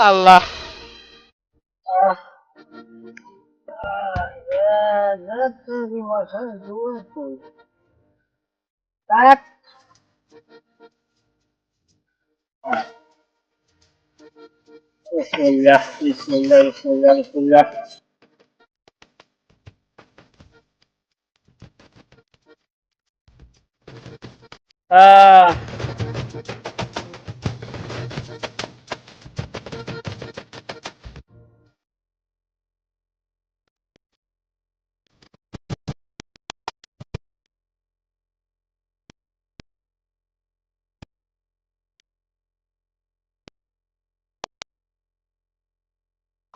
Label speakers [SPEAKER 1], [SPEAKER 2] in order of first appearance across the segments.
[SPEAKER 1] আল্লাহ বিসমিল্লাহ বিসমিল্লাহ বিসমিল্লাহ বিসমিল্লাহ আহ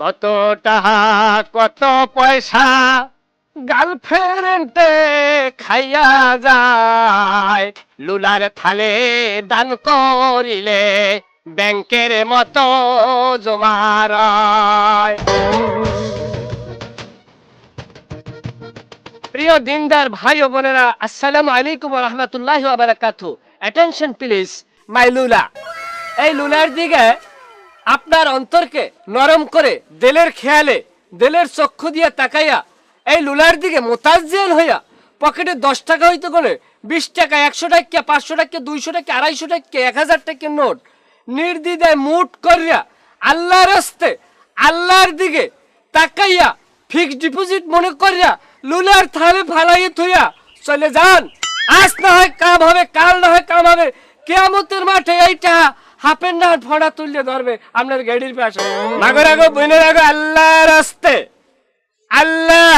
[SPEAKER 1] কত টাকা কত পয়সা গার্লফ্রেন্ডে খাইয়া যায় লুলার থালে দান করিলে ব্যাংকের মতো জমারায়। প্রিয় দিনদার ভাই ও বোনেরা, আসসালামু আলাইকুম ওয়া রাহমাতুল্লাহি ওয়া বারাকাতুহু। অ্যাটেনশন প্লিজ, মাই লুলা। এই লুলার দিকে আপনার অন্তরকে নরম করে দিলের খেয়ালে দিলের চক্ষু দিয়ে তাকাইয়া এই লুলার দিকে মোতাজ্জেল হইয়া পকেটে 10 টাকা হইতে করে 20 টাকা 100 টাকা 500 টাকা 200 টাকা 250 টাকা 1000 টাকা নোট নির্দ্বিধায় মুট করিয়া আল্লাহর রাস্তে আল্লাহর দিকে তাকাইয়া ফিক্সড ডিপোজিট মনে করিয়া লুলার থালে ফালাইয়ে থইয়া চলে যান। আজ না হয় কাম হবে, কাল না হয় কাম হবে, কিয়ামতের মাঠে এইটা হাফেন না ফড়া তুললে ধরবে আপনার গাড়ির পাশে। মাগর আগো বইনের আগো আল্লাহর রাস্তে আল্লাহ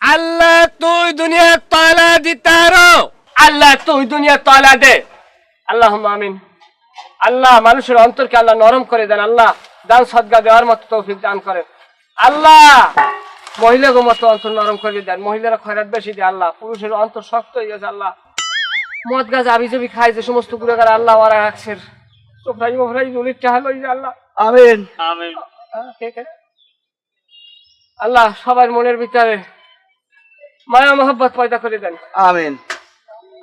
[SPEAKER 1] আল্লাহ তুই দুনিয়া তলা দিতারো, আল্লাহ তুই দুনিয়া তলা দে। আল্লাহুম্মা আমিন। আল্লাহ মানুষের অন্তরকে আল্লাহ নরম করে দেন, আল্লাহ দান সদকা দেওয়ার মতো তৌফিক দান করেন। আল্লাহ মহিলাদের মতো অন্তর নরম করে দেন, মহিলারা খয়রাত বেশি দেয়। আল্লাহ পুরুষের অন্তর শক্ত হয়ে গেছে। আল্লাহ মদ গাছ আবিজাবি খায় যে সমস্ত গুণাগার আল্লাহ ওরা রাখছে চোখরাই মোহরাই জলির চাহাল আল্লাহ
[SPEAKER 2] আমিন আমিন।
[SPEAKER 1] আল্লাহ সবার মনের ভিতরে মায়া মোহাব্বত পয়দা করে দেন।
[SPEAKER 2] আমিন।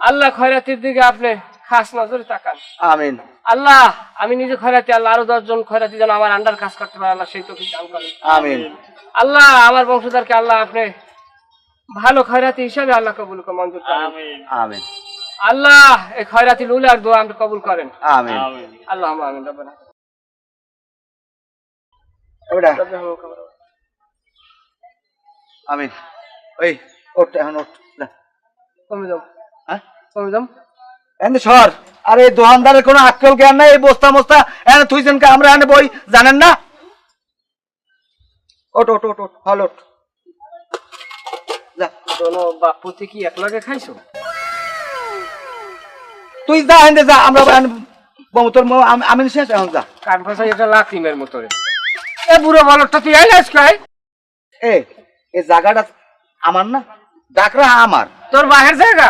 [SPEAKER 1] আল্লাহ খয়রাতির দিকে আপনি খাস নজরে তাকান।
[SPEAKER 2] আমিন।
[SPEAKER 1] আল্লাহ আমি নিজে খয়রাতি, আল্লাহ আরো 10 জন খয়রাতি যেন আমার আন্ডার কাজ করতে পারে, আল্লাহ সেই তৌফিক দান করেন।
[SPEAKER 2] আমিন।
[SPEAKER 1] আল্লাহ আমার বংশধরকে আল্লাহ আপনি ভালো খয়রাতি হিসাবে আল্লাহ কবুল করে মঞ্জুর করেন।
[SPEAKER 2] আমিন আমিন।
[SPEAKER 1] আল্লাহ এই খয়রাতি লুলার দোয়া আপনি কবুল করেন।
[SPEAKER 2] আমিন।
[SPEAKER 1] আল্লাহুম্মা আমিন। রব্বানা
[SPEAKER 2] আমিন। ওই ওঠ এখন ওঠ।
[SPEAKER 1] কমে যাও, হ্যাঁ কমে যাও।
[SPEAKER 2] এনে সর। আরে দোকানদারের কোনো আক্কেল জ্ঞান নাই। এই বস্তা মস্তা এনে তুইছেন কে? আমরা এনে বই জানেন না? ওঠ ওঠ ওঠ ওঠ হল ওঠ। যা
[SPEAKER 1] দোনো বাপুতি কি একলাগে খাইছো?
[SPEAKER 2] তুই যা এনে যা, আমরা তোর আমি শেষ এখন যা।
[SPEAKER 1] কান ফাঁসা এটা লাতিমের মতো রে। এ বুড়ো বলটা তুই আইলাস কই?
[SPEAKER 2] এ এই জায়গাটা আমার না, ডাকরা আমার।
[SPEAKER 1] তোর বাহির জায়গা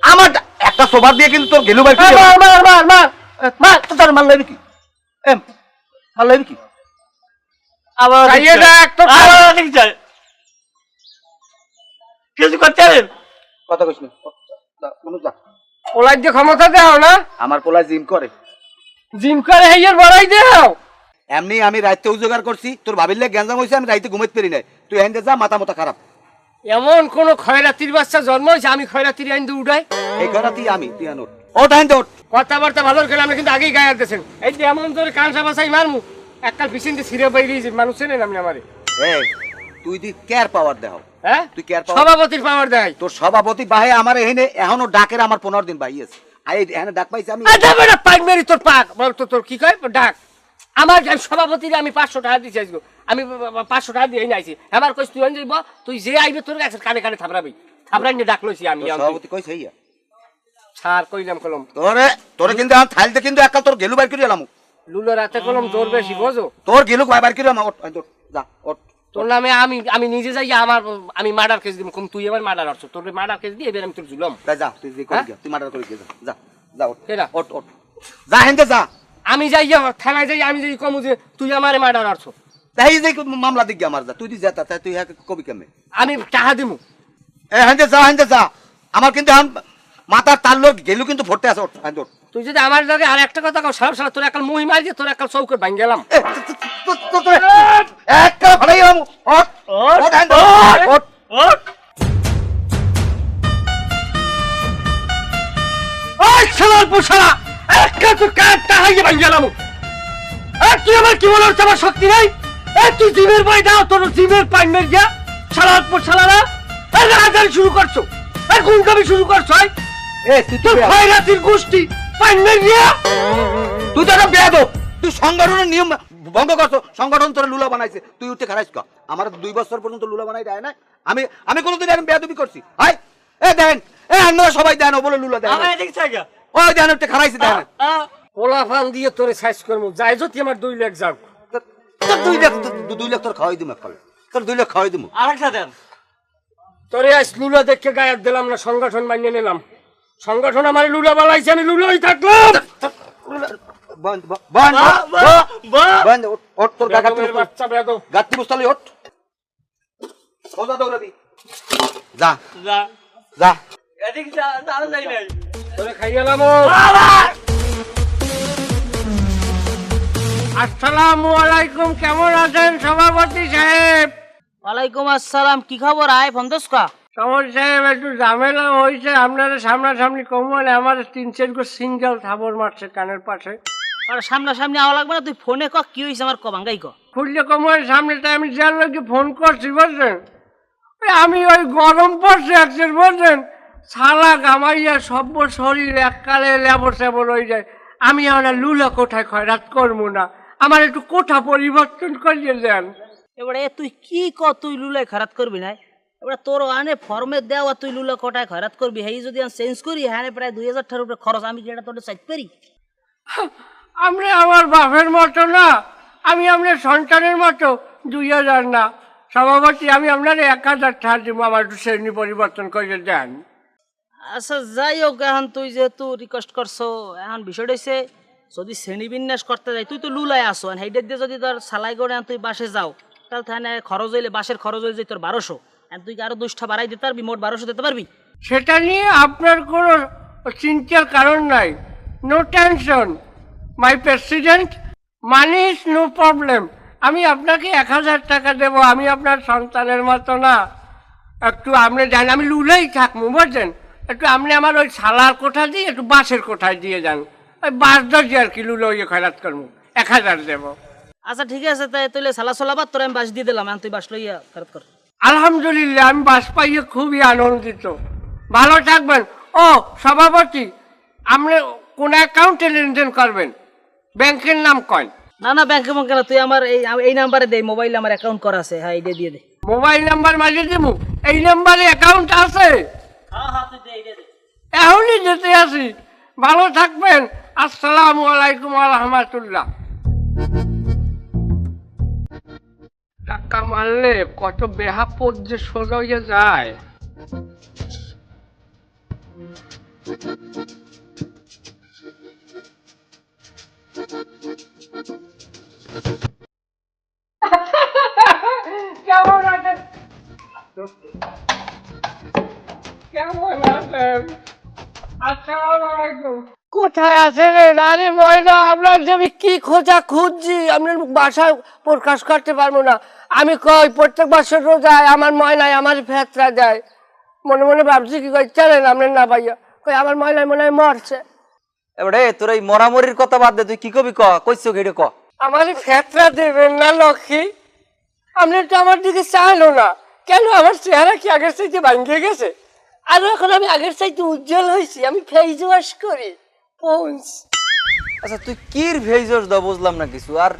[SPEAKER 2] আমার একটা সোবার দিয়ে কিন্তু তোর গেলু ভাই
[SPEAKER 1] মার মার মার মার
[SPEAKER 2] মার তোর মাল লাগবে কি? এম মাল লাগবে কি?
[SPEAKER 1] আবার কাইয়ে ডাক তো আবার ঠিক যায়। কিছু করতেন
[SPEAKER 2] কথা কইছ না, যা কোন যা।
[SPEAKER 1] পোলাই দিয়ে ক্ষমতা দাও না?
[SPEAKER 2] আমার পোলা জিম করে।
[SPEAKER 1] জিম করে হেয়ার বড়াই দাও।
[SPEAKER 2] এমনি আমি রাইতে উজগার করছি, তোর ভাবির লাগে গ্যাঞ্জাম হইছে, আমি রাইতে ঘুমাইতে পারি নাই। তুই এন্ডে যা, মাথা মাথা খারাপ।
[SPEAKER 1] এমন কোন খয়রাতির বাচ্চা জন্ম হয়েছে আমি খয়রাতির আইন উঠাই?
[SPEAKER 2] এই খয়রাতি আমি, তুই আনোট ওঠ আইন ওঠ।
[SPEAKER 1] কথাবার্তা ভালো করে আমরা কিন্তু আগেই গায়ে দিতেছেন। এই যে এমন তোর কানসা বাসাই মারমু এককাল পিছন দিয়ে ছিঁড়ে বাইরে মানুষ চেনেন আপনি আমারে।
[SPEAKER 2] এই তুই দি কেয়ার পাওয়ার দেও।
[SPEAKER 1] হ্যাঁ
[SPEAKER 2] তুই কেয়ার পাওয়ার
[SPEAKER 1] সভাপতির পাওয়ার দেয়।
[SPEAKER 2] তোর সভাপতি বাহে আমার এখানে এখনো ডাকের আমার 15 দিন বাই আছে। আই এখানে ডাক পাইছি আমি।
[SPEAKER 1] আচ্ছা বেটা পাক মেরি তোর পাক বল তো তোর কি কয় ডাক। আমার সভাপতির আমি 500 টাকা দিছি আজকে, আমি 500 টাকা দিয়ে আইছি। আমার কইছ তুই আন যাইব, তুই যে আইবে তোর কাছে কানে কানে থাবরাবি থাবরাই নিয়ে ডাক লইছি আমি।
[SPEAKER 2] সভাপতি কইছ হইয়া
[SPEAKER 1] স্যার কইলাম কলম
[SPEAKER 2] তোরে তোরে কিন্তু আমি থাইলতে কিন্তু একাল তোর গেলু বাইর করে এলাম।
[SPEAKER 1] লুলো রাতে কলম জোর বেশি বোঝো।
[SPEAKER 2] তোর গেলু বাইর করে আমার ওঠ যা ওঠ।
[SPEAKER 1] তোর নামে আমি নিজে যাই আমার আমি মার্ডার কেস দিব। কম তুই আমার মার্ডার করছ, তোর মার্ডার কেস দিয়ে এবার আমি তোর জুলম।
[SPEAKER 2] যা তুই যে কই তুই মার্ডার করে যা যা যা ওঠ
[SPEAKER 1] কেডা
[SPEAKER 2] ওঠ ওঠ যা হেনতে যা।
[SPEAKER 1] আমি যাই থানায় যাই, আমি যাই কমু যে তুই আমারে মার্ডার করছ।
[SPEAKER 2] তাই যে মামলা দিক আমার যা, তুই দি যা তাই তুই হ্যাঁ কবি কেমনে
[SPEAKER 1] আমি টাকা দিমু।
[SPEAKER 2] এ হেনতে যা আমার কিন্তু এখন মাথার তার লোক গেলু কিন্তু ভরতে আছে। ওঠ ওঠ।
[SPEAKER 1] তুই যদি আমার জায়গায় আর একটা কথা কও সারা সারা তোর একাল মুহি মারি দিয়ে তোর একাল চৌকে ভাঙ গেলাম।
[SPEAKER 2] একটা ভাড়াই ওঠ ওঠ ওঠ
[SPEAKER 1] ওঠ ওই শালার পোশালা একটা তো কাটটা হাইয়ে ভাঙ গেলাম তুই আমার কি বলার আমার শক্তি নাই তুই জিমের বই দাও তোর জিমের পাইন মেরে গিয়া শালার পোশালারা রাজারি শুরু করছো গুনকামি শুরু করছো তোর খয়রাতির গোষ্ঠী পাইন মেরে গিয়া
[SPEAKER 2] তুই তো একটা বেয়াদব তুই সংগঠনের নিয়ম ভঙ্গ করছো সংগঠন তোর লুলা বানাইছে তুই উঠে খারাইছ ক আমার 2 বছর পর্যন্ত লুলা বানাই দেয় না আমি কোনোদিন এরকম বেয়াদবি করছি হাই দেন আপনারা সবাই দেন ও বলে লুলা দেন
[SPEAKER 1] আমার এদিকে চাইগা
[SPEAKER 2] ওই দেন উঠে খারাইছে দেন
[SPEAKER 1] পোলা ফান দিয়ে তোরে সাইজ করবো যাই যদি আমার 2 লাখ যাও
[SPEAKER 2] তোর 2 লাখ তোর খাওয়াই দিম একবার তোর 2 লাখ খাওয়াই দিম
[SPEAKER 1] আরেকটা দেন তোরে আজ লুলা দেখে গায়ের দিলাম না সংগঠন মানিয়ে নিলাম সংগঠন আমার লুলা বানাইছে আমি লুলাই থাকলাম
[SPEAKER 2] বন্ধ বন্ধ বন্ধ ওঠ তোর
[SPEAKER 1] বাচ্চা বেয়াদব
[SPEAKER 2] গাত্তি বস্তালি ওঠ সোজা দৌড়াবি যা
[SPEAKER 1] যা
[SPEAKER 2] যা
[SPEAKER 1] এদিকে যা আর যাই নাই তোরে খাইয়ালাম আসসালামু আলাইকুম কেমন আছেন সভাপতি সাহেব
[SPEAKER 3] ওয়ালাইকুম আসসালাম কি খবর আয় ফন্দস কা
[SPEAKER 1] সমর সাহেব একটু ঝামেলা হয়েছে আপনারা সামনাসামনি কমলে আমার 3-4 গো সিঙ্গেল থাবর মারছে কানের পাশে
[SPEAKER 3] আর সামনাসামনি আওয়া লাগবে না তুই ফোনে ক কি হইছে আমার ক ভাঙ্গাই ক
[SPEAKER 1] খুললে কমলের সামনেটা আমি যার লোককে ফোন করছি বুঝছেন আমি ওই গরম পড়ছে একজন বলছেন ছালা গামাইয়া সব্য শরীর এককালে লেবর সেবর হয়ে যায় আমি আমার লুলা কোঠায় খয়রাত করবো না আমার একটু কোঠা পরিবর্তন করিয়ে দেন
[SPEAKER 3] এবারে তুই কি ক তুই লুলাই খারাত করবি না এবারে তোর আনে ফর্মে দেওয়া তুই লুলা কোটায় খারাত করবি হেই যদি আমি চেঞ্জ করি হ্যাঁ প্রায় 2000 টাকার উপরে খরচ আমি কি এটা তোর চাইতে পারি
[SPEAKER 1] আপনি আমার বাপের মতো না আমি আপনার সন্তানের মতো 2000 না সভাপতি আমি আপনার 1000 টাকা দিব আমার একটু শ্রেণী পরিবর্তন করে দেন
[SPEAKER 3] আচ্ছা যাই হোক এখন তুই যেহেতু রিকোয়েস্ট করছো এখন বিষয়টা হচ্ছে যদি শ্রেণী বিন্যাস করতে যাই তুই তো লুলাই আসো হেইডের দিয়ে যদি তোর সালাই করে তুই বাসে যাও তাহলে তাহলে খরচ হইলে বাসের খরচ হয়ে যায় তোর 1200 তুই আরো 2টা বাড়াই দিতে পারবি মোট 1200 দিতে পারবি
[SPEAKER 1] সেটা নিয়ে আপনার কোনো চিন্তার কারণ নাই no tension my president money is no problem আমি আপনাকে 1000 টাকা দেবো আমি আপনার সন্তানের মতো না একটু আপনি জানেন আমি লুলেই থাকবো বুঝছেন একটু আপনি আমার ওই শালার কোঠা দিয়ে একটু বাসের কোঠায় দিয়ে যান ওই বাস দরজি আর কি লুলো ইয়ে খয়রাত করবো 1000 দেবো
[SPEAKER 3] আচ্ছা ঠিক আছে তাই তুই সালা সোলাবার তোর আমি বাস দিয়ে দিলাম এখন তুই বাস লইয়া ফেরত কর
[SPEAKER 1] আলহামদুলিল্লাহ আমি বাস পাইয়ে খুবই আনন্দিত ভালো থাকবেন ও সভাপতি আপনি কোন অ্যাকাউন্টে লেনদেন করবেন ব্যাংকের নাম কয়
[SPEAKER 3] না না ব্যাংকে ব্যাংকে না তুই আমার এই নাম্বারে দে মোবাইল আমার অ্যাকাউন্ট করা আছে হ্যাঁ এটা দিয়ে দে
[SPEAKER 1] মোবাইল নাম্বার মাঝে দেবো এই নাম্বারে অ্যাকাউন্ট আছে এখনই যেতে আসি ভালো থাকবেন আসসালামু আলাইকুম ওয়া রাহমাতুল্লাহ টাকা মারলে কত বেহাপদ যে সোজা হয়ে যায় কেমন আছেন কেমন আছেন আসসালামু আলাইকুম কোথায় আছেন আরে ময়না আপনার যে আমি কি খোঁজা খুঁজছি আপনার বাসায় প্রকাশ করতে পারবো না আমি কই প্রত্যেক বছর রোজায় আমার ময়নায় আমার ফেতরা যায় মনে মনে ভাবছি কি কই চলেন আপনার না পাইয়া কই আমার ময়নায় মনে হয় মরছে
[SPEAKER 2] এবারে তোর এই মরামরির কথা বাদ দে তুই কি কবি ক কইছো কেটে ক
[SPEAKER 1] আমার ফেতরা দেবেন না লক্ষ্মী আপনি তো আমার দিকে চাইলো না কেন আমার চেহারা কি আগের চাইতে ভাঙে গেছে আর এখন আমি আগের চাইতে উজ্জ্বল হয়েছি আমি ফেস ওয়াশ করি পৌঁছ
[SPEAKER 4] আচ্ছা তুই কির ভেজস দা বুঝলাম না কিছু আর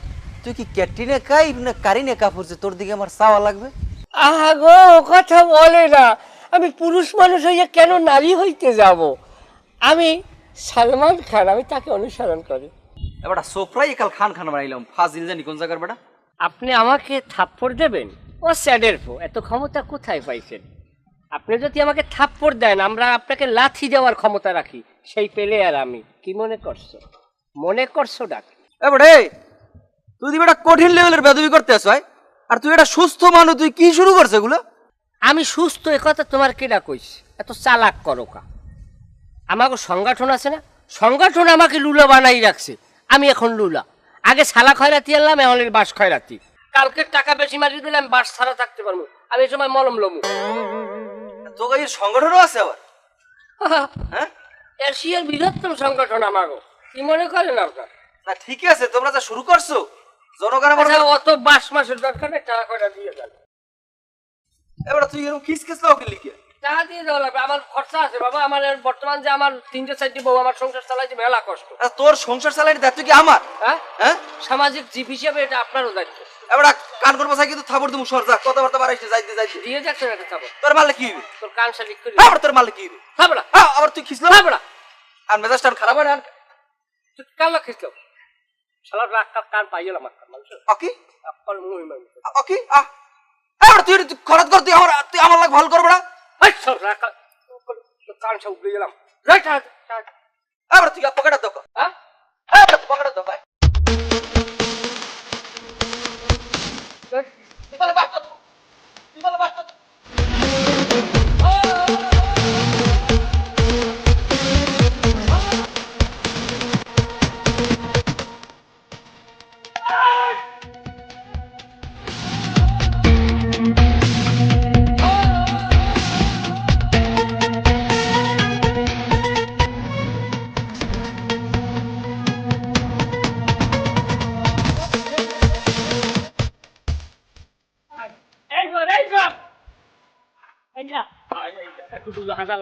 [SPEAKER 4] তুই কি ক্যাটরিনা কাইফ না কারিনা কাপুরছে তোর দিকে আমার চাওয়া লাগবে
[SPEAKER 1] আহা গো ও কথা বলে না আমি পুরুষ মানুষ হইয়া কেন নারী হইতে যাব আমি সালমান খান আমি তাকে অনুসরণ করি
[SPEAKER 4] এবার সোফরাই কাল খান খান বানাইলাম ফাজিল জানি কোন জায়গার বেটা
[SPEAKER 1] আপনি আমাকে থাপ্পড় দেবেন ও স্যাডের ফো এত ক্ষমতা কোথায় পাইছেন আপনি যদি আমাকে থাপ্পড় দেন আমরা আপনাকে লাথি দেওয়ার ক্ষমতা রাখি সেই পেলে আর আমি কি মনে করছো ডাক
[SPEAKER 4] এবারে তুই দি বেটা কঠিন লেভেলের বেদবি করতে আস আর তুই এটা সুস্থ মানুষ তুই কি শুরু করছে এগুলো
[SPEAKER 1] আমি সুস্থ একথা তোমার কেডা কইস এত চালাক করো কা আমাকে সংগঠন আছে না সংগঠন আমাকে লুলা বানাই রাখছে আমি এখন লুলা আগে শালা খয়রাতি আনলাম, এখন এর বাস খয়রাতি। কালকে টাকা বেশি মারি দিলে আমি বাস ছাড়া থাকতে পারবো, আমি এই সময় মলম লমু।
[SPEAKER 4] তোকে এই সংগঠনও আছে আবার? হ্যাঁ,
[SPEAKER 1] এশিয়ার বৃহত্তম সংগঠন আমাগো, কি মনে করেন আপনার?
[SPEAKER 4] না ঠিকই আছে, তোমরা যা শুরু করছো জনগণ আমার
[SPEAKER 1] আচ্ছা, অত বাস মাসের দরকার নেই, টাকা কয়টা দিয়ে দেন।
[SPEAKER 4] এবার তুই এরকম খিসখিস লাও কি লিখে?
[SPEAKER 1] টাকা দিয়ে দেওয়া লাগবে, আমার খরচা আছে বাবা। আমার বর্তমান যে আমার 3-4টি বউ, আমার সংসার চালাইতে মেলা কষ্ট।
[SPEAKER 4] তোর সংসার চালানোর দায়িত্ব কি আমার?
[SPEAKER 1] হ্যাঁ,
[SPEAKER 4] হ্যাঁ,
[SPEAKER 1] সামাজিক জীব হিসেবে এটা আপনারও দায়িত্ব।
[SPEAKER 4] এবার কান করবো চাই কিন্তু থাপড় তুমি সরজা কথাবার্তা বাড়াইছে যাইতে যাইতে
[SPEAKER 1] দিয়ে যাচ্ছেন একটা চাপড়,
[SPEAKER 4] তোর মারলে কি হবে?
[SPEAKER 1] তোর কান শালিক করে
[SPEAKER 4] আবার তোর মারলে কি হবে?
[SPEAKER 1] থাপড়া
[SPEAKER 4] আবার তুই খিসলো
[SPEAKER 1] থাপড়া,
[SPEAKER 4] আর মেজাজটা খারাপ হয় না?
[SPEAKER 1] তুই কান লাখিস শালার রাগ কান পাইল আমার মানুষের
[SPEAKER 4] অকি
[SPEAKER 1] আপনার মহিমা।
[SPEAKER 4] অকি এবার তুই খরচ কর, তুই আমার লাগ ভালো করবে না?
[SPEAKER 1] সব রাগ কান সব উগড়ে গেলাম। রাইট,
[SPEAKER 4] এবার তুই পকেটের দোক,
[SPEAKER 1] হ্যাঁ,
[SPEAKER 4] এবার পকেটের দোক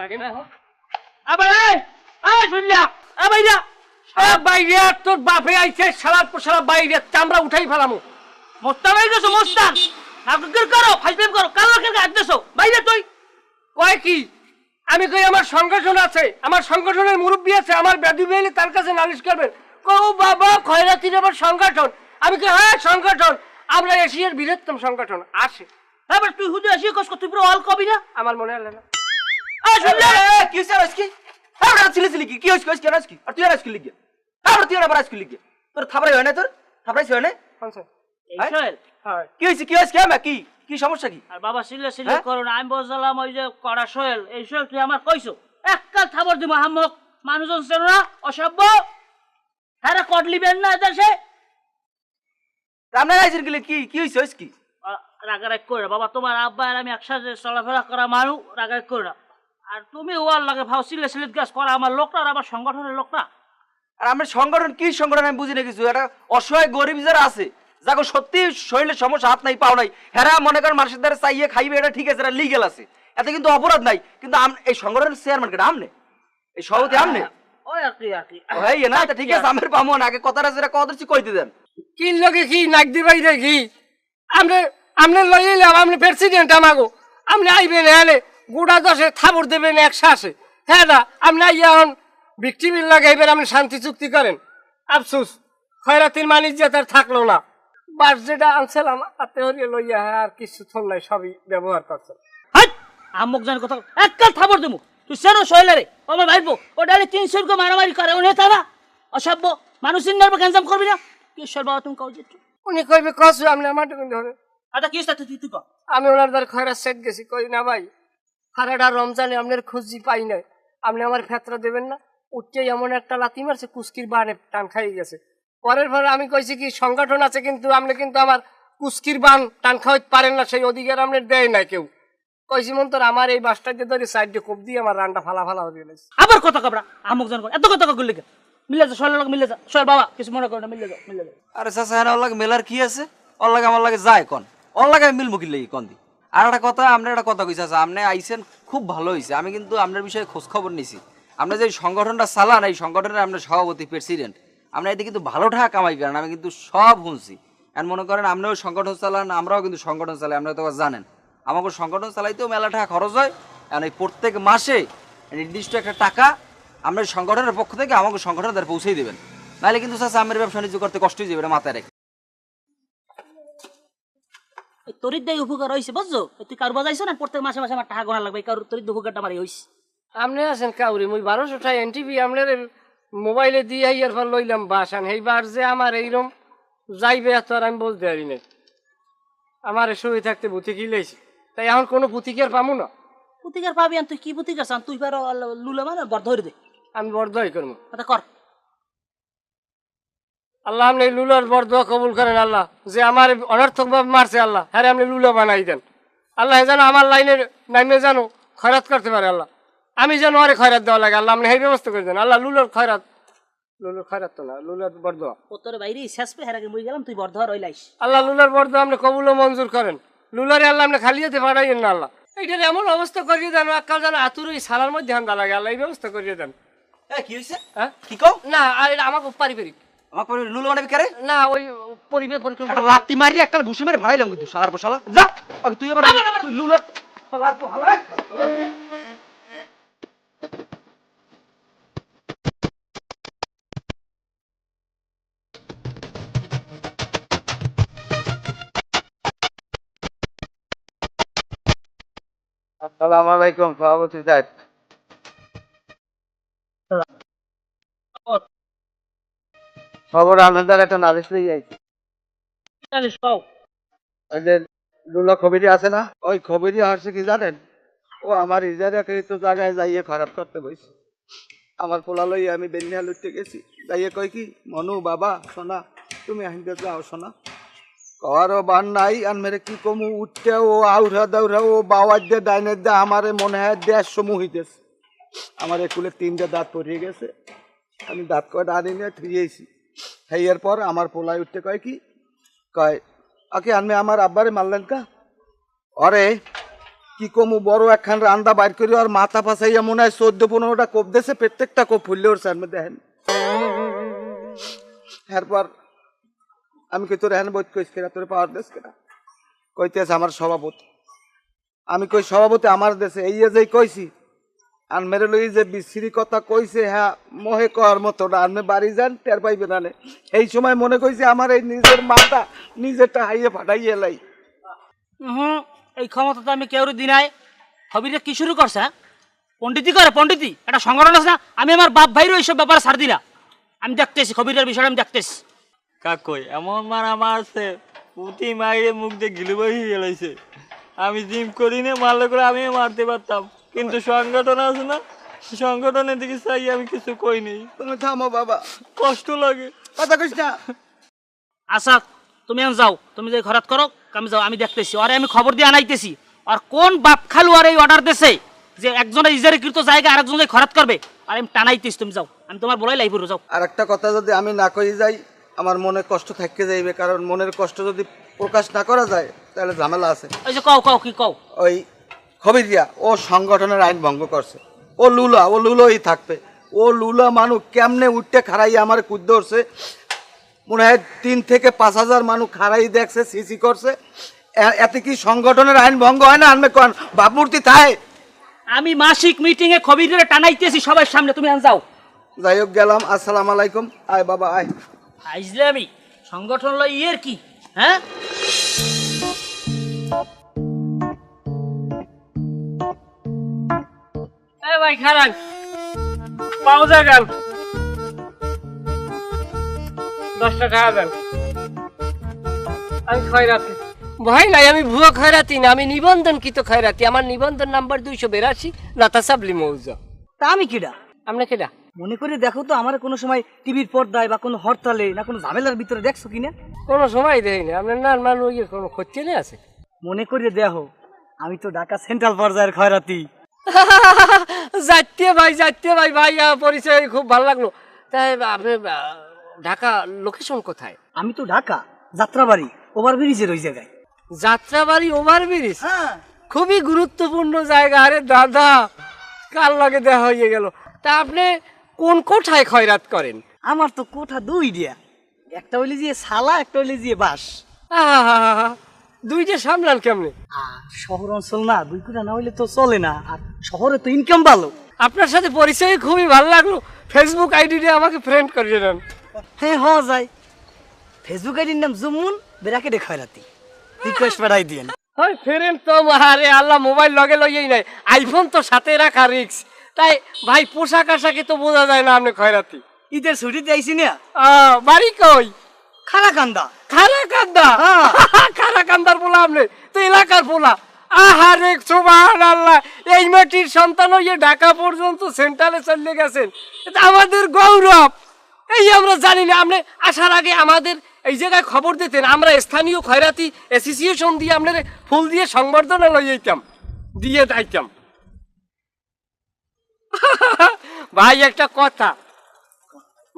[SPEAKER 1] লাগে না। বাইরে তোর বাপে আইছে, সালার পোশালা বাইরে চামড়া উঠাই ফেলামো।
[SPEAKER 3] মোস্তান হয়ে গেছো, মোস্তান নাটকের করো, ফাইজলাম করো, কালো লোকের কাছে আসতেছো বাইরে। তুই
[SPEAKER 1] কয় কি? আমি কই আমার সংগঠন আছে, আমার সংগঠনের মুরব্বী আছে, আমার ব্যাধি বেলে তার কাছে নালিশ করবেন। কও বাবা খয়রাতির আবার সংগঠন? আমি কই হ্যাঁ সংগঠন, আমরা এশিয়ার বৃহত্তম সংগঠন। আসে
[SPEAKER 3] এবার তুই হুদে আসি কষ্ট, তুই পুরো অল কবি না?
[SPEAKER 1] আমার মনে হলো না।
[SPEAKER 4] কি হইছে আজকে? এবার ছিলে ছিলে কি হইছে কইছ কেন আজকে? আর তুই আর আজকে লিখে এবার তুই আবার আজকে লিখে তোর থাবড়াই হয় না? তোর থাবড়াইছে হয় না?
[SPEAKER 3] এই শোয়েল,
[SPEAKER 4] কি হইছে কি হইছে কেমন কি কি সমস্যা কি?
[SPEAKER 3] আর বাবা সিলে সিলে
[SPEAKER 4] হ্যাঁ?
[SPEAKER 3] করো না। আমি বলছিলাম ওই যে কড়া সোহেল, এই সোহেল তুই আমার কইছো এককাল থাবর দিব হামক মানুষজন ছিল না অসভ্য, হ্যাঁ কট লিবেন না দেশে।
[SPEAKER 4] রান্না গাইছেন গেলে কি কি হইছে হইছে কি?
[SPEAKER 3] রাগারাগ করে না বাবা, তোমার আব্বা আর আমি একসাথে চলাফেরা করা মানুষ, রাগারাগ করে না। আর তুমি ওয়ার লাগে ভাও সিলে সিলে গাছ করা আমার লোকটা, আর আমার সংগঠনের লোকটা।
[SPEAKER 4] আর আমরা সংগঠন কি সংগঠন আমি বুঝি না কিছু। এটা অসহায় গরিব যারা আছে, যাকে সত্যি শরীরের সমস্যা, হাত নাই পাও নাই, হেরা মনে করেন মানুষের দ্বারা চাইয়ে খাইবে, এটা ঠিক আছে, এটা লিগেল আছে, এতে কিন্তু অপরাধ নাই। কিন্তু এই সংগঠনের চেয়ারম্যান কেটে আমনে, এই সভাপতি আমনে
[SPEAKER 3] ওই আর কি আর কি।
[SPEAKER 4] হই না? তা ঠিক আছে, আমের পামো না, আগে কথাটা যেটা কথা দিচ্ছি কইতে দেন।
[SPEAKER 1] কি লগে কি নাক দিবাই দেখি আমনে আমনে লইলাম, আমনে প্রেসিডেন্ট আমাগো, আমনে আইবেন হ্যাঁ গোটা দশে থাবর দেবেন এক শ্বাসে। হ্যাঁ না আমনে আইয়া এখন ভিক্টিমের লাগাইবেন, আপনি শান্তি চুক্তি করেন। আফসোস খয়রাতির মানিজ্য তার থাকলো না। বাস যেটা আনছিলাম হাতে হরিয়ে লইয়া আর কিছু থল নাই, সবই ব্যবহার করছে।
[SPEAKER 3] হাট আমক জান কথা এককাল থাবর দেবো। তুই সেরো সোহেলে রে আমার ভাইবো, ও ডালে 300 রকম মারামারি করে, ও নেতা না অসভ্য মানুষ ইন্নার গ্যাঞ্জাম করবি না। কি সর বাবা তুমি কাউ যেত
[SPEAKER 1] উনি কইবে কসু আপনি আমার ধরে।
[SPEAKER 3] আচ্ছা কি হইছে তুই কর।
[SPEAKER 1] আমি ওনার দ্বার খয়রাত সেট গেছি, কই না ভাই সারাটা রমজানে আপনার খুঁজি পাই নাই, আপনি আমার ফেতরা দেবেন না। উঠতেই এমন একটা লাথি মারছে, কুস্কির বানে টান খাই গেছে। পরের পরে আমি কইছি কি সংগঠন আছে কিন্তু আপনি কিন্তু আমার কুস্কির বান টান খাওয়াইতে পারেন না, সেই অধিকার আপনার দেয় না কেউ। কইছি মন তোর আমার এই বাসটাকে ধরে সাইডে কোপ দিয়ে আমার রানটা ফালা ফালা হয়ে গেছে।
[SPEAKER 3] আবার কথা কবরা আমক জান এত কথা কইলে কে? মিলে যা সোহেলের লোক মিলে যা, সোহেল বাবা কিছু মনে করো না, মিলে যাও মিলে যাও।
[SPEAKER 4] আরে চাচা হ্যাঁ ওর লাগে মেলার কি আছে? ওর লাগে আমার লাগে যায় কন, ওর লাগে আমি মিলবো কি লাগি কন দি। আর একটা কথা, আপনার একটা কথা কইছে চাচা, আপনি আইছেন খুব ভালো হয়েছে। আমি কিন্তু আপনার বিষয়ে খোঁজ খবর নিছি। আপনি যে সংগঠনটা চালান, এই সংগঠনের আপনার সভাপতি প্রেসিডেন্ট, আপনি এতে কিন্তু ভালো টাকা কামাই করেন, আমি কিন্তু সব শুনছি। আর মনে করেন আপনিও সংগঠন চালান, আমরাও কিন্তু সংগঠন চালাই, আপনারা তো জানেন। আমাকে সংগঠন চালাইতেও মেলা টাকা খরচ হয়। আর এই প্রত্যেক মাসে নির্দিষ্ট একটা টাকা আমরা সংগঠনের পক্ষ থেকে আমাকে সংগঠনের দ্বারা পৌঁছেই দেবেন, নাহলে কিন্তু চাচা আমার ব্যবসা বাণিজ্য করতে কষ্ট হয়ে যাবে, এটা মাথায় রেখে।
[SPEAKER 3] তরির দেয় উপকার হয়েছে বুঝছো? তুই কারো বাজাইছো না, প্রত্যেক মাসে মাসে আমার টাকা গোনা লাগবে, কারোর তরির উপকারটা আমার হয়েছে।
[SPEAKER 1] আপনি আছেন কাউরি মুই 1200 টাকা এনটিভি আপনার মোবাইলে দিয়ে ইয়ার পর লইলাম বাসান, এইবার যে আমার এইরকম যাইবে এত আর আমি বলতে পারি না। আমার সই থাকতে ভূতি কিলাইছি, তাই এখন কোনো পুতিকার পামু না।
[SPEAKER 3] প্রতিকার পাবি তুই কি প্রতিকার চান? তুই পারো লুলে মানে বর ধরে দে,
[SPEAKER 1] আমি বড় দয় করবো।
[SPEAKER 3] কথা কর।
[SPEAKER 1] আল্লাহ আপনি লুলার বর দোয়া কবুল করেন আল্লাহ, যে আমার অনর্থক ভাবে মারছে আল্লাহ, হ্যাঁ আপনি লুলা বানাই দেন আল্লাহ, যেন আমার লাইনের নামে যেন খয়রাত করতে পারে আল্লাহ, আমি যেন আরে খয়রাত দেওয়া লাগে আল্লাহ, আপনি এই ব্যবস্থা করে দেন আল্লাহ। লুলার খয়রাত তো না, লুলার বর দোয়া
[SPEAKER 3] ও তোর বাইরে শেষ পে হেরাকে বই গেলাম, তুই বর্ধর রইলাইস।
[SPEAKER 1] আল্লাহ লুলার বর দোয়া আপনি কবুল ও মঞ্জুর করেন, লুলারে আল্লাহ আপনি খালি যেতে পাঠাইয়েন না আল্লাহ, এইটার এমন অবস্থা করিয়ে দেন আকাল যেন আতুর ওই সালার মধ্যে হান্দা লাগে আল্লাহ, এই ব্যবস্থা করিয়ে দেন।
[SPEAKER 4] কি হয়েছে?
[SPEAKER 1] হ্যাঁ
[SPEAKER 4] কি কও?
[SPEAKER 1] না আর এটা আমাকে পারিবারিক
[SPEAKER 4] আমার পরে লুলো বানাবি কারে?
[SPEAKER 1] না, ওই পরিবেশ পরিকল্পনা
[SPEAKER 2] একটা লাত্তি মারি একটা ঘুষি মেরে ভাইলাম কিন্তু শালার বসালা যা আগে তুই আবার তুই লুলার শালার বহালা আসসালামু আলাইকুম সভাপতি সাহেব। খবর আনন্দার একটা নালিশ নিয়ে যাইছি।
[SPEAKER 3] জানিস পাও
[SPEAKER 2] ওই যে লুলা খবিরি আছে না, ওই খবিরি হারছে কি জানেন, ও আমার ইজারাকৃত জায়গায় যাইয়ে খারাপ করতে বসে। আমার পোলা লইয়া আমি বেনিয়া লুটতে গেছি, যাইয়ে কই কি মনু বাবা সোনা তুমি আহিতে যাও সোনা, কওয়ারও বান নাই আর মেরে কি কমু উঠতে ও আউরা দাউরা ও বাওয়ার দিয়ে ডাইনের দিয়ে আমারে মনে হয় 150 হইতেছে। আমার একুলে 3টে দাঁত পড়িয়ে গেছে, আমি দাঁত কয়টা আনি নিয়ে থুয়েছি। হেয়ার পর আমার পোলায় উঠতে কয় কি কয় আকে আনমে আমার আব্বারে মারলেন কা, অরে কি কমু বড় একখান রান্দা বাইর করি আর মাথা ফাঁসাইয়া মনে হয় 14-15টা কোপ দিয়েছে, প্রত্যেকটা কোপ ফুললে ওর সামনে দেখেন। এরপর আমি কই তোর হ্যান বোধ কইস কেনা, তোর পাওয়ার দেশ কেনা, কইতেছে আমার সভাপতি। আমি কই সভাপতি আমার দেশে এই যে কইছি আর মেরে লই যে বিশ্রী কথা কইছে, হ্যাঁ মোহে কর মতো না, আপনি বাড়ি যান টের পাইবে না। এই সময় মনে কইছে আমার এই নিজের মাথা নিজেরটা হাইয়ে ফাটাইয়ে লাই।
[SPEAKER 3] এই ক্ষমতা তো আমি কেউ দিনাই। হবিরে কি শুরু করছে? হ্যাঁ পণ্ডিতি করে, পণ্ডিতি একটা সংগঠন আছে না, আমি আমার বাপ ভাইরও এইসব ব্যাপারে ছাড় দিলা। আমি দেখতেছি খবিরের বিষয়টা, আমি দেখতেছি।
[SPEAKER 5] কাকই এমন মারা মারছে, পুঁতি মাইরে মুখ দিয়ে গিলু বসে গেলাইছে। আমি জিম করি না, মারলে করে আমিও মারতে পারতাম, কিন্তু সংগঠন আছে না, সংগঠনের দিকে চাই আমি কিছু কইনি।
[SPEAKER 2] তুমি থামো বাবা,
[SPEAKER 5] কষ্ট লাগে।
[SPEAKER 2] কথা কইস না।
[SPEAKER 3] আচ্ছা তুমি এখন যাও, তুমি যে খরাত করো আমি যাও, আমি দেখতেছি আরে, আমি খবর দিয়ে আনাইতেছি। আর কোন বাপ খালু আর এই অর্ডার দিছে যে একজনের ইজারিকৃত জায়গা আরেকজন খরাত করবে, আর আমি টানাইতেছি। তুমি যাও, আমি তোমার বলাই লাইব যাও।
[SPEAKER 2] আর একটা কথা যদি আমি না কই যাই আমার মনে কষ্ট থাকতে যাইবে, কারণ মনের কষ্ট যদি প্রকাশ না করা যায় তাহলে ঝামেলা আছে।
[SPEAKER 3] ওই যে কও কও কি কও?
[SPEAKER 2] ওই খবিরিয়া ও সংগঠনের আইন ভঙ্গ করছে, ও লুলোই থাকবে। ও লুলা মানুষ কেমনে উঠতে খাড়াই আমার কুদ ধরছে, মনে হয় 3 থেকে 5,000 মানুষ খাড়াই দেখছে, সিসি করছে। এতে কি সংগঠনের আইন ভঙ্গ হয় না? আনবে কোন ভাবমূর্তি থায়?
[SPEAKER 3] আমি মাসিক মিটিং এ খবিরে টানাইতেছি সবার সামনে, তুমি এখন যাও।
[SPEAKER 2] যাই হোক গেলাম, আসসালামু আলাইকুম। আয় বাবা আয়।
[SPEAKER 3] আইজলে আমি সংগঠন লই ইয়ের কি, হ্যাঁ
[SPEAKER 1] এ ভাই খারান পাও যাগান 10 টাকা দেন, আমি খয়রাতি ভয় নাই, আমি ভুয়া খয়রাতি না, আমি নিবন্ধনকৃত খয়রাতি। আমার নিবন্ধন নাম্বার 282 লতাসাবলি মৌজা।
[SPEAKER 6] তা আমি কিডা?
[SPEAKER 1] আপনি কেডা?
[SPEAKER 6] মনে করে দেখো তো, আমার কোনো সময় টিভির পর্দায় বা কোনো হরতালে না কোনো ঝামেলার ভিতরে দেখছো কিনা?
[SPEAKER 1] কোনো সময় দেয়নি। আপনার না মানুষ কোনো খোঁজে আছে?
[SPEAKER 6] মনে করে দেখো, আমি তো ঢাকা সেন্ট্রাল পর্যায়ের খয়রাতি।
[SPEAKER 1] যাইতে ভাই ভাই পরিচয় খুব ভালো লাগলো। তাই আপনি ঢাকা লোকেশন কোথায়?
[SPEAKER 6] আমি তো ঢাকা যাত্রাবাড়ি ওভারব্রিজের ওই জায়গায়।
[SPEAKER 1] যাত্রাবাড়ি ওভারব্রিজ?
[SPEAKER 6] হ্যাঁ,
[SPEAKER 1] খুবই গুরুত্বপূর্ণ জায়গা। আরে দাদা কার লাগে দেখা হয়ে গেল। তা আপনি কোন কোঠায় খয়রাত করেন?
[SPEAKER 6] আমার তো কোঠা 2 দিয়া, একটা হইলে যে শালা, একটা হইলে যে বাস।
[SPEAKER 1] আহা, দুইটা সামলান কেমনে?
[SPEAKER 6] শহর অঞ্চল না, 2 কোঠা না হইলে তো চলে না, আর শহরে তো ইনকাম ভালো।
[SPEAKER 1] আপনার সাথে পরিচয় খুবই ভালো লাগলো। ফেসবুক আইডি দিয়ে আমাকে ফ্রেন্ড করিয়ে দেন।
[SPEAKER 6] হ্যাঁ হওয়া যায়। ফেসবুক আইডির নাম জুমুন বেরাকে খয়রাতি, রিকোয়েস্ট পাঠাই দিয়েন।
[SPEAKER 1] হয় ফ্রেন্ড তো আরে আল্লাহ, মোবাইল লগে লইয়েই নাই, আইফোন তো সাথে রাখা রিক্স। তাই ভাই পোশাক আশাকে তো বোঝা যায় না আপনি খয়রাতি।
[SPEAKER 6] ঈদের ছুটিতে আইসি না।
[SPEAKER 1] বাড়ি কই?
[SPEAKER 6] খারাকান্দা।
[SPEAKER 1] খারাকান্দা? খারাকান্দার পোলা আপনি তো এলাকার পোলা। আহারে সুবহানাল্লাহ, এই মাটির সন্তান হয়ে ঢাকা পর্যন্ত সেন্ট্রালে চলে গেছেন, এটা আমাদের গৌরব। এই আমরা জানি না, আপনি আসার আগে আমাদের এই জায়গায় খবর দিতেন, আমরা স্থানীয় খয়রাতি অ্যাসোসিয়েশন দিয়ে আপনার ফুল দিয়ে সংবর্ধনা লই যেতাম, দিয়ে যাইতাম। ভাই একটা কথা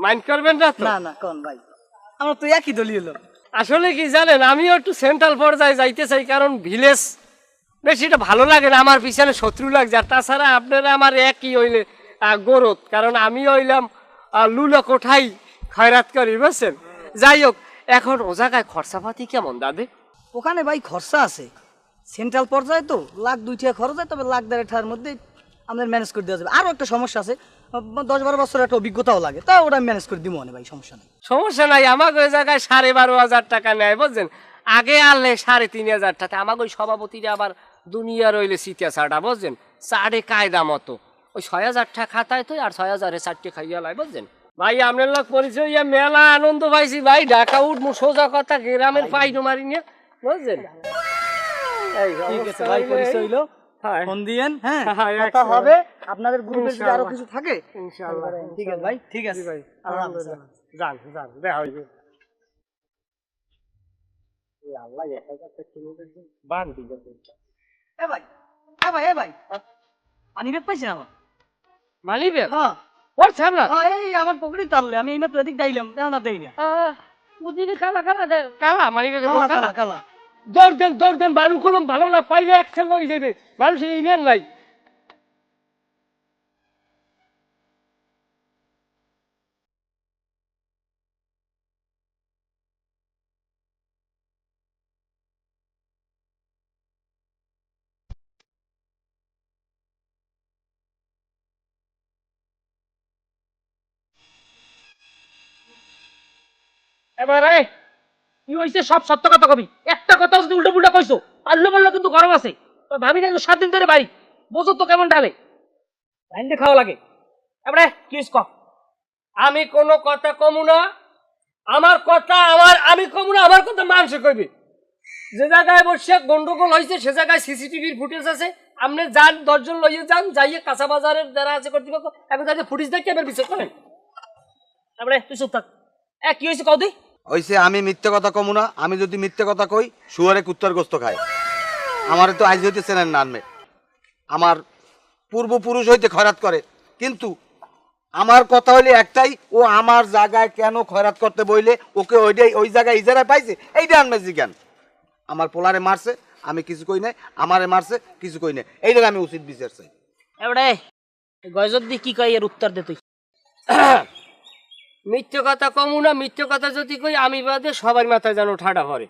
[SPEAKER 1] মাইন্ড করবেন না তো?
[SPEAKER 6] না না কোন ভাই, আমরা তো একই দলীয় লোক।
[SPEAKER 1] আসলে কি জানেন, আমিও একটু সেন্ট্রাল পর্যায়ে যাইতে চাই, কারণ ভিলেজ বেশিটা ভালো লাগে না, আমার পিছনে শত্রু লাগছে। আর তাছাড়া আপনারা আমার একই হইলে গরত, কারণ আমি হইলাম লুলো কোঠাই খয়রাত করি, বুঝছেন? যাই হোক, এখন ও জায়গায় খরচাপাতি কেমন দাদে?
[SPEAKER 6] ওখানে ভাই খরচা আছে, সেন্ট্রাল পর্যায়ে তো লাখ 2 টাকা খরচ হয়, তবে লাখ 1.5 টাকার মধ্যে আমাদের ম্যানেজ করে দেওয়া যাবে। আরও একটা সমস্যা আছে, 10-12 বছরের একটা অভিজ্ঞতাও লাগে, তা ওটা ম্যানেজ করে দিব ভাই, সমস্যা নেই।
[SPEAKER 1] সমস্যা নাই, আমাকে ওই জায়গায় 12,500 টাকা নেয়, বুঝছেন? আগে আনলে 3,500 টাকা। আমাকে ওই সভাপতিরা আবার দুনিয়া রইলে সিটিয়া চাটা, বুঝছেন? চাটে কায়দা মতো ওই 6,000 টাকা খাতায় তো, আর 6,000-এ 4টে খাইয়া লাই, বুঝছেন ভাই? আপনার লোক পরিচয় মেলা আনন্দ পাইছি ভাই। ঢাকা উঠবো, সোজা কথা, গ্রামের পাইনো মারি নিয়ে, বুঝছেন?
[SPEAKER 6] ঠিক আছে ভাই, পরিচয় হইলো,
[SPEAKER 1] হ্যাঁ।
[SPEAKER 6] ফোন দিয়েন, হ্যাঁ
[SPEAKER 1] হ্যাঁ,
[SPEAKER 6] কথা
[SPEAKER 1] একদম।
[SPEAKER 6] হবে। আপনাদের গ্রুপে যদি আরো
[SPEAKER 1] ইনশাআল্লাহ।
[SPEAKER 6] কিছু থাকে
[SPEAKER 1] ইনশাআল্লাহ।
[SPEAKER 6] ঠিক আছে ভাই, ঠিক আছে
[SPEAKER 1] ভাই,
[SPEAKER 6] আল্লাহ হাফেজ।
[SPEAKER 1] যান যান, দেখা হইবে। আল্লাহ একা একা কিনে দিয়েছে, বান দিবে।
[SPEAKER 6] এ ভাই, এ ভাই, পানি ব্যাগ পাইছেন আমার?
[SPEAKER 1] মানি বেল
[SPEAKER 6] হ্যাঁ
[SPEAKER 1] পড়ছে আমরা।
[SPEAKER 6] এই আমার পকেটে তারলে, আমি এইমাত্র এদিক যাইলাম, দেখো না দেই না।
[SPEAKER 1] বুঝিনি, কালা কালা কালা মানি বেল
[SPEAKER 6] কালা কালা।
[SPEAKER 1] দৌড় দেন বালু কলম ভালো না পাইলে একশন হয়ে যাবে, মানুষ ইউনিয়ন নাই।
[SPEAKER 3] এবারে কি হইছে, সব সত্য কথা কবি, একটা কথা যদি উল্টো পুল্টা কইছো, পারলে বললো কিন্তু গরম আছে। তো ভাবি না 7 দিন ধরে বাড়ি, বোঝো তো কেমন ডালে লাইনটা খাওয়া লাগে। এবারে কি হইছে ক?
[SPEAKER 1] আমি কোনো কথা কমু না, আমার কথা আমি কমু না, আমার কথা মানুষ কইবে। যে জায়গায় বসে গন্ডগোল হয়েছে সে জায়গায় সিসিটিভির ফুটেজ আছে, আপনি যান 10 জন লইয়ে যান, যাইয়ে কাঁচা বাজারের যারা আছে কর্তৃপক্ষ, এখন যাকে ফুটেজ দেখে এবার বিচার করেন।
[SPEAKER 3] এবারে তুই চুপ থাক। কি হয়েছে কদি?
[SPEAKER 2] হইছে আমি মিথ্যে কথা কমু না, আমি যদি মিথ্যে কথা কই শুয়ারে কুত্তার গোস্ত খায়। আমার তো আইজ হইতে চেনেন না, আনবে আমার পূর্বপুরুষ হইতে খয়রাত করে, কিন্তু আমার কথা হইলে একটাই, ও আমার জায়গায় কেন খয়রাত করতে বইলে ওকে ওই জায়গায় ইজারা পাইছে, এইটা আনবে জিজ্ঞান। আমার পোলারে মারছে, আমি কিছু কই নাই, আমারে মারছে, কিছু কই নাই, এইটা আমি উচিত বিচার চাই।
[SPEAKER 3] এবারে গজত দি কি কই এর উত্তর দে তুই।
[SPEAKER 1] মিথ্যে কথা কমু না, মিথ্যে কথা যদি কই আমি বাদে সবার মাথায় যেন ঠাডা ভরে।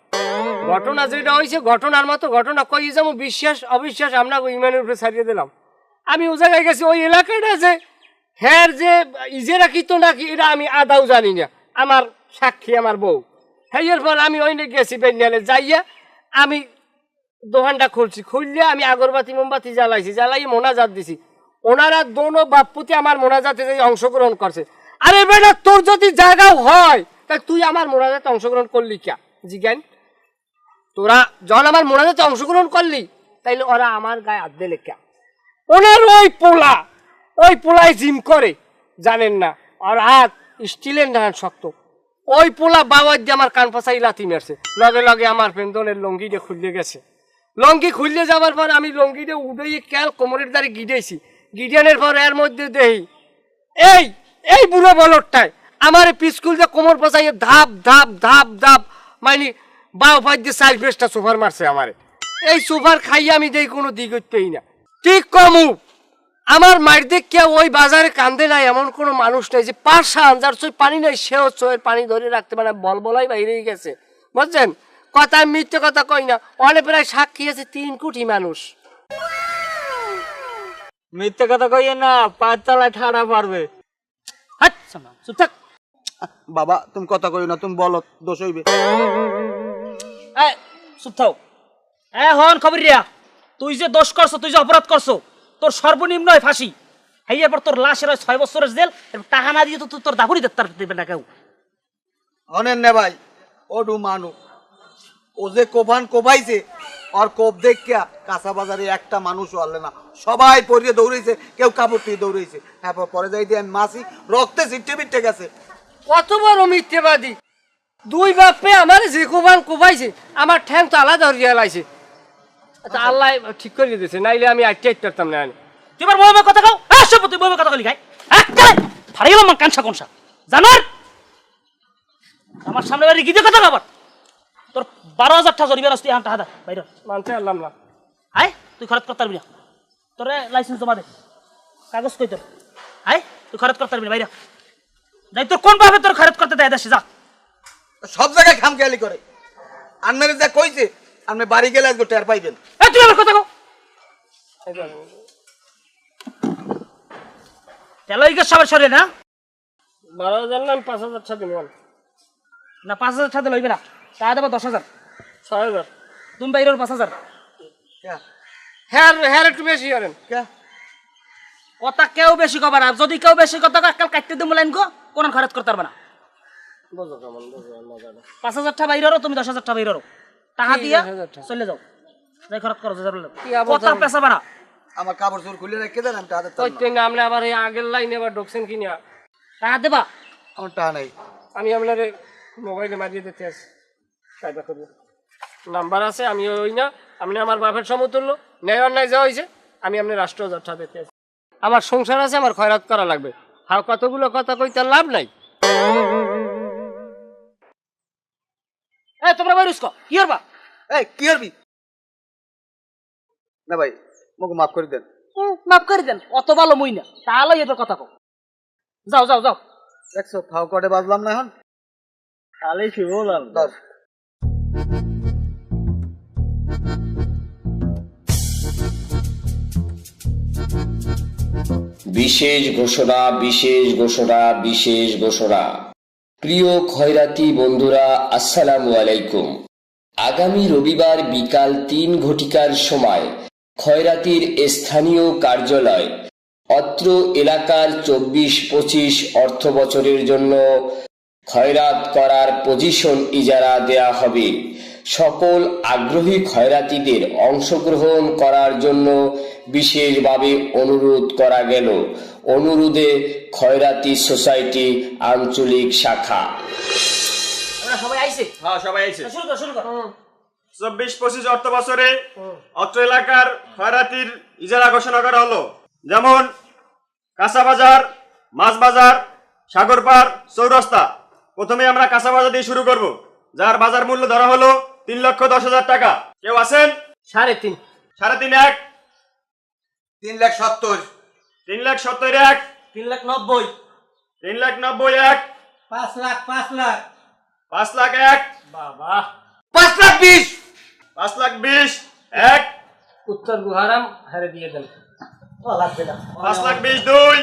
[SPEAKER 1] ঘটনা যেটা হয়েছে ঘটনার মতো ঘটনা কই যাবো, বিশ্বাস অবিশ্বাস আমরা ইমানের উপরে ছাড়িয়ে দিলাম। আমি ও জায়গায় গেছি, ওই এলাকাটা যে হ্যার যে ইজেরা কিত নাকি এটা আমি আদাও জানি না, আমার সাক্ষী আমার বউ। হ্যাঁ, এরপর আমি ওই গেছি বেনিয়ালে যাইয়া আমি দোকানটা খুলছি, খুললে আমি আগরবাতি মোমবাতি জ্বালাই মোনাজাত দিছি। ওনারা দোনো বাপ্পুতি আমার মোনাজাতে যে অংশগ্রহণ করছে। আরে বেটা, তোর যদি জায়গাও হয় তা তুই আমার মোনাজাতে অংশগ্রহণ করলি কে জিজ্ঞান? তোরা যখন আমার মোনাজাতে অংশগ্রহণ করলি তাইলে ওরা আমার গায়ে হাত দিলে কে? ওনার ওই পোলায় জিম করে, জানেন না? আর হাত স্টিলের না শক্ত। ওই পোলা বাবার দিয়ে আমার কান পাশাই লাথি মারছে, লগে লগে আমার পেন্দনের লঙ্গিটা খুললে গেছে। লঙ্গি খুললে যাওয়ার পর আমি লঙ্গিটা উড়ে ক্যাল কোমরের দ্বারে গিডেছি। গিডানের পর এর মধ্যে দেই এই বুড়ো বলরটায় আমার পিস্কুল দিয়ে কোমর পাশাইয়ে ধাপ ধাপ ধাপ ধাপ মানে বাউ ফাই দিয়ে 4-5টা সোফার মারছে আমারে। এই সোফার খাইয়ে আমি দেই কোনো দিক হইতেই না। ঠিক কমু আমার মার দেখে ওই বাজারে কান্দে নাই এমন কোনো মানুষ নেই যে পাশা আনজার চই পানি নাই, সেও চোয়ের পানি ধরে রাখতে পারে, বলাই বাইরেই গেছে, বুঝছেন? কথা মিথ্যে কথা কই না, অনেক প্রায় সাক্ষী আছে 3 কোটি মানুষ।
[SPEAKER 5] মিথ্যে কথা কইয়ে না, 5 তলায় ঠাড়া পারবে।
[SPEAKER 3] হাট শোনা, চুপ থাক।
[SPEAKER 2] বাবা তুমি কথা কই না, তুমি বলো দোষ হইবে।
[SPEAKER 3] চুপ থাও। হন খবর রিয়া, তুই যে দোষ করছো, তুই যে অপরাধ করছো, তোর সর্বনিম্ন হয় ফাঁসি। হ্যাঁ, এরপর তোর লাশের হয় 6 বছরের জেল, টাকা না দিয়ে তো তোর দাপুরি দেবে না কেউ।
[SPEAKER 2] অনেন নে ভাই, ও ডু মানু ও যে কোভান কোভাইছে, আর কোপ দেখিয়া কাঁচা বাজারে একটা মানুষও আনলে না, সবাই পরিয়ে দৌড়েছে, কেউ কাপড় দিয়ে দৌড়েছে। হ্যাঁ, পরে যাই দিয়ে আমি মাসি রক্তে ছিটে পিটে গেছে।
[SPEAKER 1] কত বড় মিথ্যেবাদী। দুই বাপে আমার যে কোবান কোবাইছে, আমার ঠ্যাং তো আলাদা হরিয়া লাইছে। আচ্ছা আল্লাহ ঠিক করে দিয়েছে, নাইলে আমি আটকে পারতাম না।
[SPEAKER 3] তুই এবার বউয়ের কথা কও। হ্যাঁ সব তুই বউয়ের কথা কলি খাই। হ্যাঁ ফাড়ে গেলাম কানসা কোনসা জানার আমার সামনে বাড়ি গিয়ে কথা আবার তোর 12,000 টাকা জরিমানা আসতে আনটা হাদা বাইরে
[SPEAKER 1] মানতে পারলাম না।
[SPEAKER 3] হাই তুই খরচ করতে পারবি না। তোর লাইসেন্স জমা দে, কাগজ কই তোর? হাই তুই খরচ করতে পারবি না বাইরে যাই। তোর কোন ভাবে তোর খরচ করতে দেয় দেশে যা।
[SPEAKER 2] সব জায়গায় খামখেয়ালি করে। আনমেরে যা কইছে আপনি বাড়ি গেলে আজকে টের পাইবেন।
[SPEAKER 3] এই তুই আমার কথা কও। তেলইকে সবার সরে না
[SPEAKER 1] 12,000 না 5,000 টাকা দিন।
[SPEAKER 3] না 5,000 টাকা লইবে না, টাকা দেবো 10,000।
[SPEAKER 1] 6,000।
[SPEAKER 3] তুমি বাইরের 5,000।
[SPEAKER 1] হ্যাঁ হ্যাঁ একটু বেশি করেন।
[SPEAKER 3] কথা কেউ বেশি কবা না, যদি কেউ বেশি কথা কয় কাল কাটতে দিমু লাইন কো, কোন খরচ করতে পারবে না।
[SPEAKER 1] বুঝো কেমন বুঝো মজাটা।
[SPEAKER 3] 5,000 টাকা বাইরেরও, তুমি 10,000 টাকা বাইরেরও টাকা দিয়া
[SPEAKER 1] 10,000 টাকা।
[SPEAKER 3] চলে যাও, যাই খরচ করো যা বললে।
[SPEAKER 1] কি আবার
[SPEAKER 3] কথা পেছাবে না।
[SPEAKER 2] আমার কাপড় চোর খুলে রেখে দেন, আমি টাকা দিতাম না।
[SPEAKER 1] কইতে না আপনি আবার এই আগের লাইনে আবার ঢুকছেন কিনা।
[SPEAKER 3] টাকা দেবা।
[SPEAKER 2] আমার টাকা নাই।
[SPEAKER 1] আমি আপনার মোবাইলে মারিয়ে দিতে আছি, কায়দা করবো। নাম্বার আছে, আমি ওই না, আপনি আমার বাপের সমতুল্য, ন্যায় অন্যায় যা হয়েছে আমি আপনি রাষ্ট্র যাত্রা দিতে আছি। আমার সংসার আছে, আমার খয়রাত করা লাগবে। হাও কতগুলো কথা কইতে লাভ নাই।
[SPEAKER 3] এই তোমরা বাইরে উস্কো কি করবা?
[SPEAKER 2] এই কি করবি? না ভাই মোকে মাফ করে দেন।
[SPEAKER 3] মাফ করে দেন, অত ভালো মুই না, তাহলে এবার কথা কও। যাও যাও যাও।
[SPEAKER 2] দেখছো ফাও কটে বাজলাম না এখন।
[SPEAKER 1] তাহলে কি বললাম।
[SPEAKER 2] দশ
[SPEAKER 7] বিশেষ ঘোষণা, বিশেষ ঘোষণা, বিশেষ ঘোষণা। প্রিয় খয়রাতি বন্ধুরা, আসসালামু আলাইকুম। আগামী রবিবার বিকাল 3 ঘটিকার সময় খয়রাতির স্থানীয় কার্যালয় অত্র এলাকার 24-25 অর্থ বছরের জন্য খয়রাত করার পজিশন ইজারা দেয়া হবে। সকল আগ্রহী খয়রাতিদের অংশগ্রহণ করার জন্য বিশেষভাবে অনুরোধ করা গেল। অনুরোধে খয়রাতি সোসাইটি আঞ্চলিক শাখা।
[SPEAKER 3] আমরা সবাই আইছে।
[SPEAKER 5] হ্যাঁ সবাই আইছে।
[SPEAKER 3] শুরু কর শুরু কর।
[SPEAKER 5] 24-25 অর্থ বছরে অত্র এলাকার খয়রাতির ইজারা ঘোষণা করা হলো। যেমন কাঁচা বাজার, মাছ বাজার, সাগরপাড়, চৌরাস্তা। প্রথমে আমরা কাঁচা বাজার দিয়ে শুরু করব, যার বাজার মূল্য ধরা হলো 3,10,000 টাকা। কেউ আছেন?
[SPEAKER 1] 3.5।
[SPEAKER 5] 3.5 এক,
[SPEAKER 2] 3,70,000
[SPEAKER 5] 3,70,000 এক,
[SPEAKER 3] 3,90,000
[SPEAKER 5] 3,90,000 এক,
[SPEAKER 6] 5 লাখ 5 লাখ
[SPEAKER 5] 5 লাখ এক,
[SPEAKER 1] বাবা
[SPEAKER 2] 5,20,000
[SPEAKER 5] 5,20,000 এক,
[SPEAKER 1] উত্তর গুহারাম হারে দিয়ে দেন।
[SPEAKER 6] ও লাগবে না।
[SPEAKER 5] 5,20,000 দুই,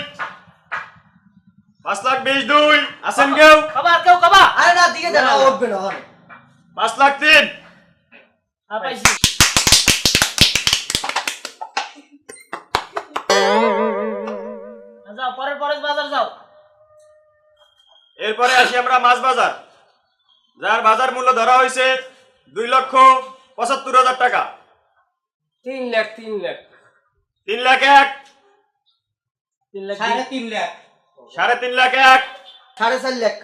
[SPEAKER 5] 5,20,000 দুই। আছেন কেউ?
[SPEAKER 3] কবা আর কেউ কবা?
[SPEAKER 6] আরে না দিকে দেন, উঠবে না হবে।
[SPEAKER 5] 5,03,000
[SPEAKER 3] হ্যাঁ পাইছি। যাও পরের বাজার যাও।
[SPEAKER 5] এরপরে আসি আমরা মাছ বাজার, যার বাজার মূল্য ধরা হয়েছে 2,75,000 টাকা।
[SPEAKER 1] 3 লাখ 3 লাখ
[SPEAKER 5] 3 লাখ এক,
[SPEAKER 1] 3 লাখ
[SPEAKER 6] 3.5 লাখ
[SPEAKER 5] 3.5 লাখ এক,
[SPEAKER 6] 4.5 লাখ।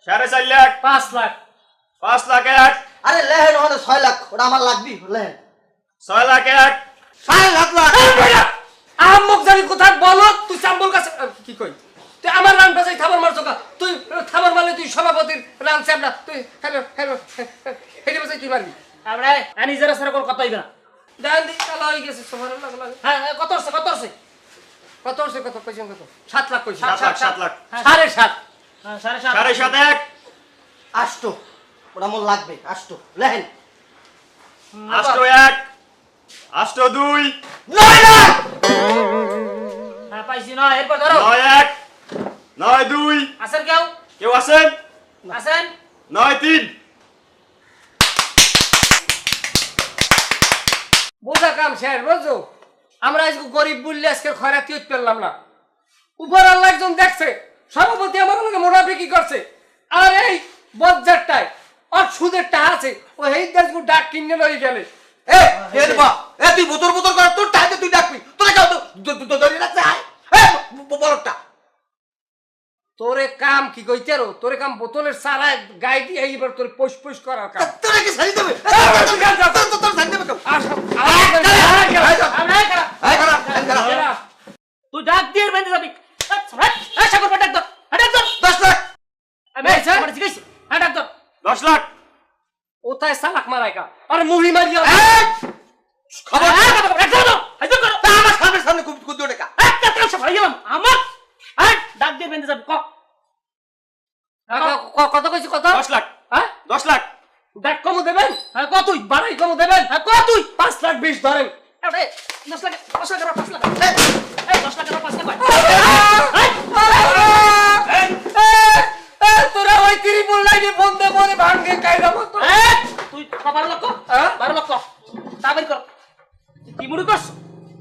[SPEAKER 5] 4.5 লাখ,
[SPEAKER 1] 5 লাখ
[SPEAKER 5] 5 লাখ এক,
[SPEAKER 6] আরে লেহেন ওখানে 6 লাখ, ওটা আমার লাগবি লেহেন।
[SPEAKER 5] 6 লাখ এক,
[SPEAKER 2] 7,00,000 লাখ।
[SPEAKER 1] আমক জানি কোথায় বলো তুই চাম্বল কাছে কি কই তুই আমার রান বাজাই থাবার মারছ কা তুই থাবার মারলে তুই সভাপতির রান চামড়া তুই হ্যালো হ্যালো হেডে বাজাই তুই মারবি
[SPEAKER 3] আমরা আনি যারা সারা কোন কথা হইবে না।
[SPEAKER 1] দান দি কালা হই গেছে সবার লাগলা
[SPEAKER 3] হ্যাঁ কত হচ্ছে কত হচ্ছে?
[SPEAKER 1] কত হচ্ছে কত কইছেন কত 7 লাখ কইছেন
[SPEAKER 5] 7 লাখ, 7 লাখ,
[SPEAKER 1] 7.5
[SPEAKER 3] হ্যাঁ 7.5
[SPEAKER 5] 7.5 এক,
[SPEAKER 6] আষ্ট, ওটা আমার লাগবে আষ্ট লেহেন।
[SPEAKER 5] 8 এক, 8 দুই,
[SPEAKER 2] 9 লাখ।
[SPEAKER 3] হ্যাঁ পাইছি না। এরপর ধরো
[SPEAKER 5] 9 এক, 9 দুই।
[SPEAKER 3] আছেন কেউ?
[SPEAKER 5] কেউ আছেন?
[SPEAKER 3] আছেন?
[SPEAKER 5] 9 তিন।
[SPEAKER 1] বোঝা কাম শের বুঝছো আমরা আজকে গরিব বললে আজকে খয়রাতি হইতে পারলাম না। উপর আল্লাহ একজন দেখছে সভাপতি আমার লগে মুনাফিকি করছে আর এই বজ্জারটায় আর সুদের টাকা আছে ও এই দেশগু ডাক কিনে লই গেলে
[SPEAKER 2] এ এর বা এ তুই বোতর বোতর কর, তোর টাইতে তুই ডাকবি, তোরা কেউ তো ধরে রাখছে। আয় এ বলটা
[SPEAKER 1] তোরে কাম কি কইতে রো তোরে কাম বোতলের সারায় গায়ে দিয়ে এইবার তোর পুশ পুশ করার কাম
[SPEAKER 2] তোরা কি ছাড়ি দেবে তোর ছাড়ি দেবে
[SPEAKER 3] তুই ডাক দিয়ে বেঁধে যাবি সাগর ডাক দর ডাক দর
[SPEAKER 2] 10 লাখ
[SPEAKER 3] আমি আমার জিজ্ঞাসা ডাক দর
[SPEAKER 5] 10 লাখ
[SPEAKER 1] ওতায় সালাক মারাইকা আরে মুহি মারিয়া
[SPEAKER 2] খবর
[SPEAKER 3] আমার
[SPEAKER 2] আমার সামনে কুদ্দু টাকা
[SPEAKER 3] আমার ডাক দিয়ে বেঁধে যাবি
[SPEAKER 1] কত কইছি কত
[SPEAKER 5] 10 লাখ
[SPEAKER 1] হ্যাঁ
[SPEAKER 5] 10 লাখ
[SPEAKER 1] ডাক কম দেবেন
[SPEAKER 3] হ্যাঁ কত তুই
[SPEAKER 1] বাড়াই কম দেবেন
[SPEAKER 3] হ্যাঁ কত তুই
[SPEAKER 1] 5 লাখ 20 ধরেন
[SPEAKER 3] 10 লাখ 5 লাখ 10 লাখ 5 লাখ
[SPEAKER 1] তোরা ওই ত্রিপুল লাইনে ফোন দে পরে ভাঙ্গে কায়দা মতো
[SPEAKER 3] তুই 12 লক্ষ 12 লক্ষ তাবের কর কি মুড়ি করছ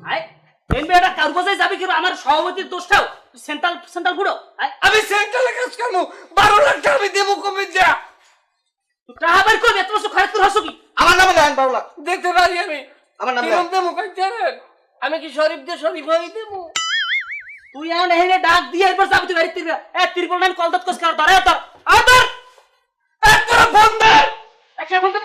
[SPEAKER 3] আয় এমবি এটা কার বাজায় যাবি কি আমার সভাপতির দোষটাও সেন্ট্রাল বুড়ো
[SPEAKER 1] আমি সেন্ট্রালে কাজ করবো 12 লাখ টাকা আমি দেবো কমে যা
[SPEAKER 3] তুই টাকা বের করবি এত বছর খরচ তোর হসো কি
[SPEAKER 2] আমার নামে লেন 12 লাখ
[SPEAKER 1] দেখতে পারি আমি
[SPEAKER 2] আমার নাম
[SPEAKER 1] কিরম দেবো কইতে আমি কি শরীফ দিয়ে শরীফ হয়ে দেবো
[SPEAKER 3] তুই এখন এখানে ডাক দিয়ে এরপর যাবি তুই গাড়ি ত্রিপল নাইন কল দত কস কর ধরে তোর আর তোর
[SPEAKER 1] তোরা ফোন দে
[SPEAKER 3] একটা ফোন দে